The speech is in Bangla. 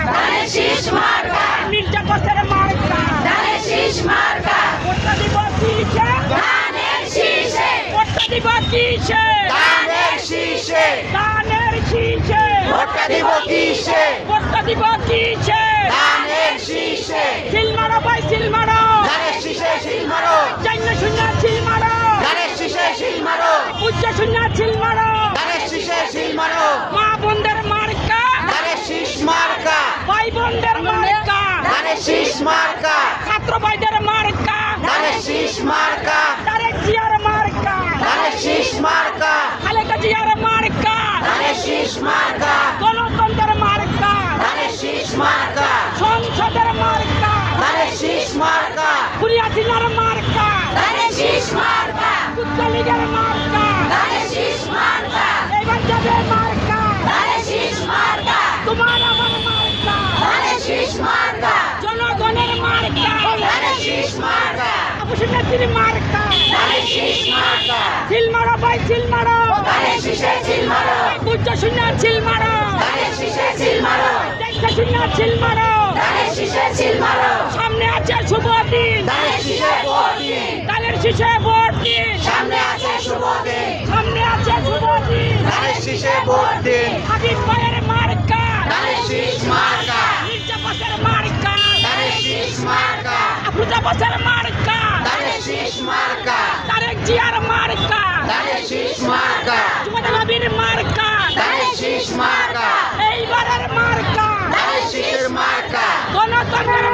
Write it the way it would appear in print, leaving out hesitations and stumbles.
ধানের শীষ মার্কা, মির্জা বসের মার্কা, ধানের শীষ মার্কা, ভোটটা দিব কিসে, ধানের শীষে, ভোটটা দিব কিসে, ধানের শীষে, ধানের শীষে, ভোটটা দিব কিসে, ভোটটা দিব কিসে, ধানের শীষে, সিল মারো ভাই সিল মারো, ধানের শীষে সিল মারো, চাইনা শূন্য সিল মারো, ধানের শীষে সিল মারো, উচ্চ শূন্য সিল মারো, ধানের শীষে সিল মারো, মা বোনদের মার্কা, ধানের শীষ মার্কা, ভাই বোনদের মার্কা, ধানের শীষ মার্কা, ছাত্র ভাইদের মার্কা, ধানের শীষ মার্কা, তারেক জিয়ার মার্কা, ধানের শীষ মার্কা, খালেদা জিয়ার মার্কা, ধানের শীষ মার্কা, গণতন্ত্রের মার্কা, ধানের শীষ মার্কা, সংসদের মার্কা, ধানের শীষ মার্কা, কুরিয়াটিনার মার্কা, ধানের শীষ মার্কা, যুদ্ধলীগের মার্কা, ধানের শীষ মার্কা, এবার যাবে মার্কা, ধানের শীষ মার্কা, তোমার আমার মার্কা, ধানের শীষ মার্কা, জনগণের মার্কা, ধানের শীষ মার্কা, অবশ্যই মার্কা, ধানের শীষ মার্কা, সিল মারো ভাই সিল মারো, ধানের শীষে সিল মারো, উচ্চ শূন্য সিল মারো, ধানের শীষে সিল মারো, একটা শূন্য সিল মারো, ধানের শীষে সিল মারো, সামনে আছে শুভ দিন, ধানের শীষে ভোট দিন, তাদের শীষে ভোট দিন, সামনে আছে শুভ দিন, সামনে আছে শুভ দিন, ধানের শীষে ভোট দিন, হাবিব ভাইয়ের মার্কা, ধানের শীষ মার্কা, মির্জা বসের মার্কা, ধানের শীষ মার্কা, আফরুজা বসের মার্কা, ধানের শীষ মার্কা, তারেক জিয়ার মার্কা, ধানের শীষ মার্কা, জুমাদা নবীর মার্কা, ধানের শীষ মার্কা, এইবারের মার্কা, ধানের শীষের মার্কা, গণতন্ত্রের